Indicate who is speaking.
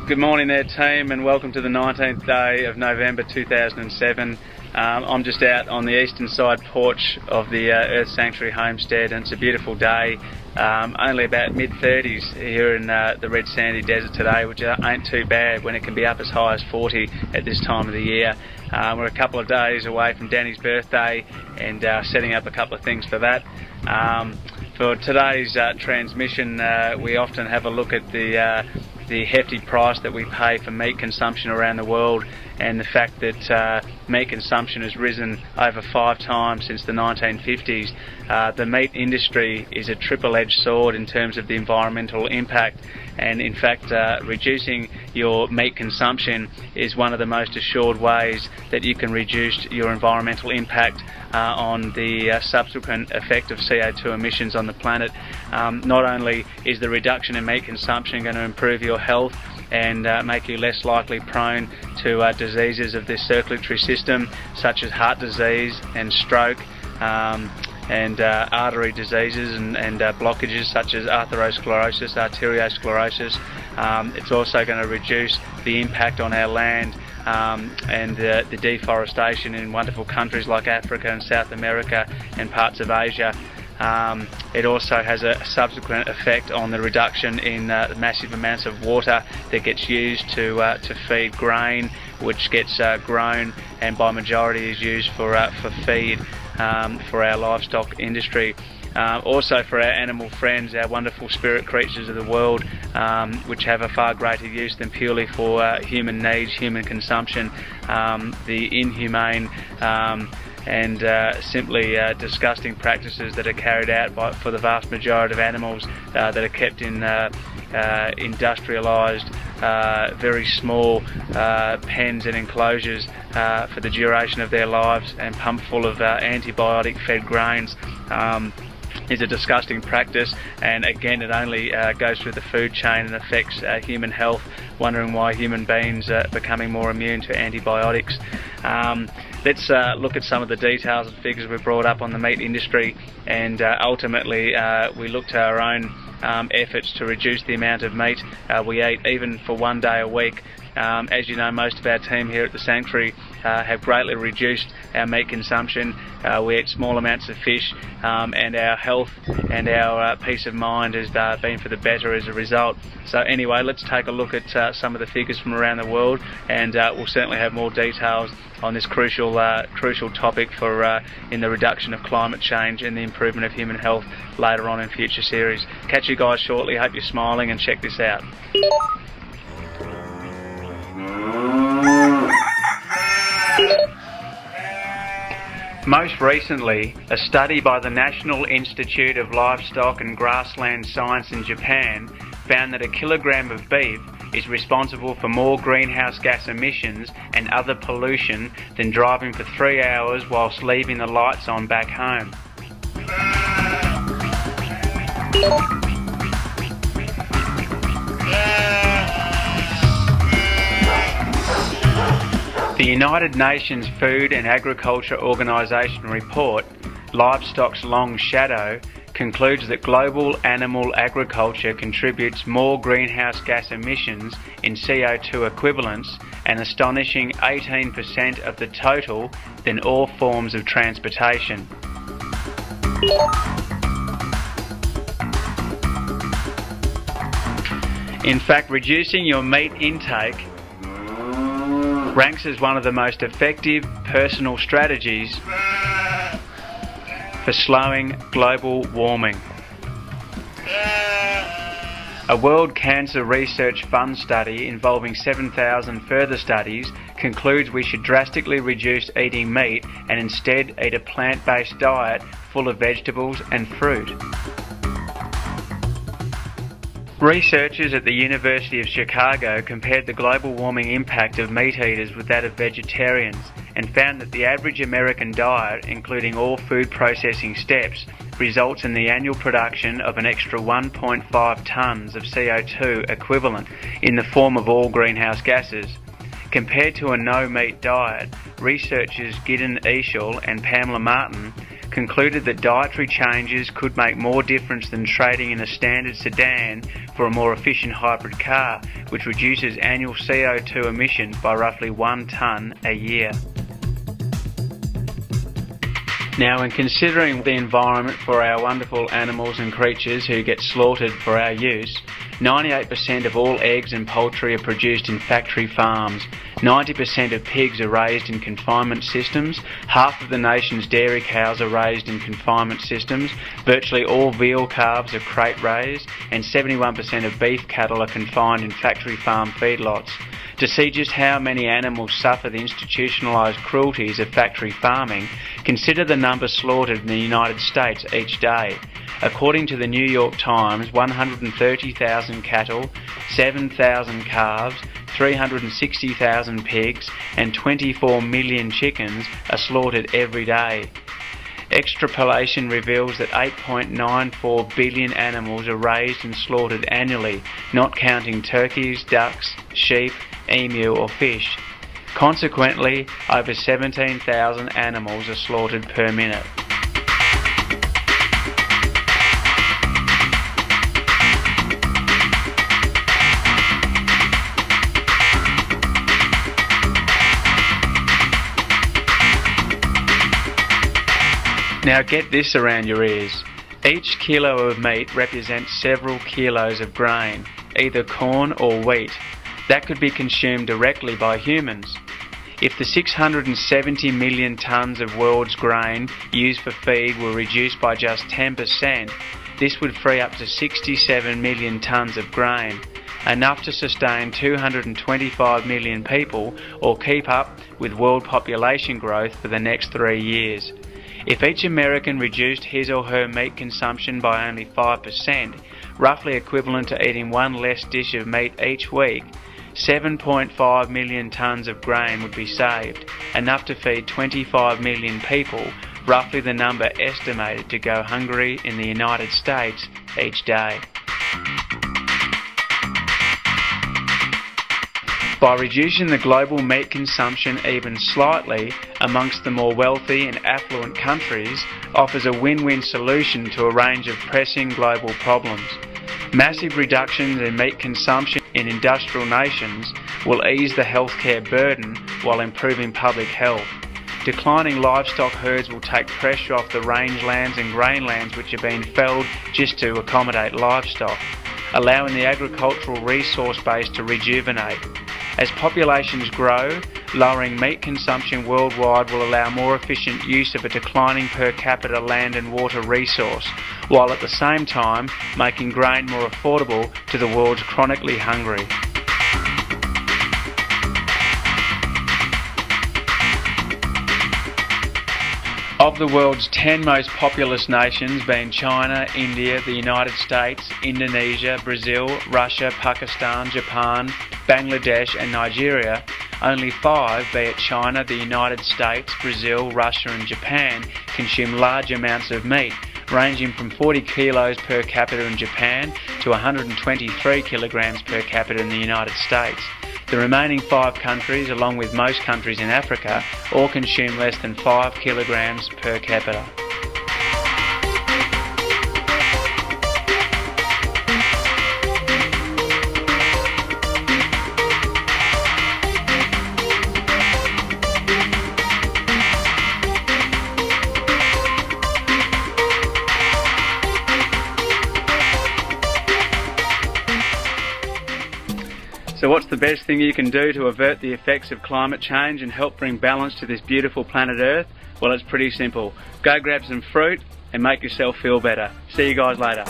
Speaker 1: Good morning there, team, and welcome to the 19th day of November 2007. I'm just out on the eastern side porch of the Earth Sanctuary homestead, and it's a beautiful day. Only about mid-30s here in the red sandy desert today, which ain't too bad when it can be up as high as 40 at this time of the year. We're a couple of days away from Danny's birthday and setting up a couple of things for that. For today's transmission, we often have a look at the hefty price that we pay for meat consumption around the world, and the fact that meat consumption has risen over 5 times since the 1950s. The meat industry is a triple-edged sword in terms of the environmental impact, and in fact reducing your meat consumption is one of the most assured ways that you can reduce your environmental impact on the subsequent effect of CO2 emissions on the planet. Not only is the reduction in meat consumption going to improve your health and make you less likely prone to diseases of the circulatory system, such as heart disease and stroke, and artery diseases and blockages such as atherosclerosis, arteriosclerosis. It's also going to reduce the impact on our land and the deforestation in wonderful countries like Africa and South America and parts of Asia. It also has a subsequent effect on the reduction in massive amounts of water that gets used to feed grain, which gets grown and by majority is used for feed for our livestock industry. Also for our animal friends, our wonderful spirit creatures of the world, which have a far greater use than purely for human needs, human consumption. The inhumane and simply disgusting practices that are carried out for the vast majority of animals that are kept in industrialised, very small pens and enclosures for the duration of their lives and pumped full of antibiotic-fed grains. Is a disgusting practice, and again it only goes through the food chain and affects human health, wondering why human beings are becoming more immune to antibiotics. Let's look at some of the details and figures we've brought up on the meat industry, and ultimately we look to our own efforts to reduce the amount of meat we eat, even for one day a week. As you know, most of our team here at the Sanctuary have greatly reduced our meat consumption. We eat small amounts of fish, and our health and our peace of mind has been for the better as a result. So anyway, let's take a look at some of the figures from around the world, and we'll certainly have more details on this crucial topic for in the reduction of climate change and the improvement of human health later on in future series. Catch you guys shortly. Hope you're smiling, and check this out. Most recently, a study by the National Institute of Livestock and Grassland Science in Japan found that a kilogram of beef is responsible for more greenhouse gas emissions and other pollution than driving for 3 hours whilst leaving the lights on back home. The United Nations Food and Agriculture Organization report, Livestock's Long Shadow, concludes that global animal agriculture contributes more greenhouse gas emissions in CO2 equivalents, an astonishing 18% of the total, than all forms of transportation. In fact, reducing your meat intake ranks as one of the most effective personal strategies for slowing global warming. A World Cancer Research Fund study involving 7,000 further studies concludes we should drastically reduce eating meat and instead eat a plant-based diet full of vegetables and fruit. Researchers at the University of Chicago compared the global warming impact of meat eaters with that of vegetarians and found that the average American diet, including all food processing steps, results in the annual production of an extra 1.5 tonnes of CO2 equivalent in the form of all greenhouse gases. Compared to a no-meat diet, researchers Gideon Eschel and Pamela Martin concluded that dietary changes could make more difference than trading in a standard sedan for a more efficient hybrid car, which reduces annual CO2 emissions by roughly 1 tonne a year. Now, in considering the environment for our wonderful animals and creatures who get slaughtered for our use, 98% of all eggs and poultry are produced in factory farms. 90% of pigs are raised in confinement systems. Half of the nation's dairy cows are raised in confinement systems. Virtually all veal calves are crate raised, and 71% of beef cattle are confined in factory farm feedlots. To see just how many animals suffer the institutionalised cruelties of factory farming, consider the number slaughtered in the United States each day. According to the New York Times, 130,000 cattle, 7,000 calves, 360,000 pigs and 24 million chickens are slaughtered every day. Extrapolation reveals that 8.94 billion animals are raised and slaughtered annually, not counting turkeys, ducks, sheep, emu or fish. Consequently, over 17,000 animals are slaughtered per minute. Now get this around your ears. Each kilo of meat represents several kilos of grain, either corn or wheat, that could be consumed directly by humans. If the 670 million tonnes of world's grain used for feed were reduced by just 10%, this would free up to 67 million tonnes of grain, enough to sustain 225 million people or keep up with world population growth for the next 3 years. If each American reduced his or her meat consumption by only 5%, roughly equivalent to eating one less dish of meat each week, 7.5 million tonnes of grain would be saved, enough to feed 25 million people, roughly the number estimated to go hungry in the United States each day. By reducing the global meat consumption even slightly amongst the more wealthy and affluent countries offers a win-win solution to a range of pressing global problems. Massive reductions in meat consumption in industrial nations will ease the healthcare burden while improving public health. Declining livestock herds will take pressure off the rangelands and grainlands which are being felled just to accommodate livestock, allowing the agricultural resource base to rejuvenate. As populations grow, lowering meat consumption worldwide will allow more efficient use of a declining per capita land and water resource, while at the same time making grain more affordable to the world's chronically hungry. Of the world's 10 most populous nations, being China, India, the United States, Indonesia, Brazil, Russia, Pakistan, Japan, Bangladesh and Nigeria, only 5, be it China, the United States, Brazil, Russia and Japan, consume large amounts of meat, ranging from 40 kilos per capita in Japan to 123 kilograms per capita in the United States. The remaining 5 countries, along with most countries in Africa, all consume less than 5 kilograms per capita. So what's the best thing you can do to avert the effects of climate change and help bring balance to this beautiful planet Earth? Well, it's pretty simple. Go grab some fruit and make yourself feel better. See you guys later.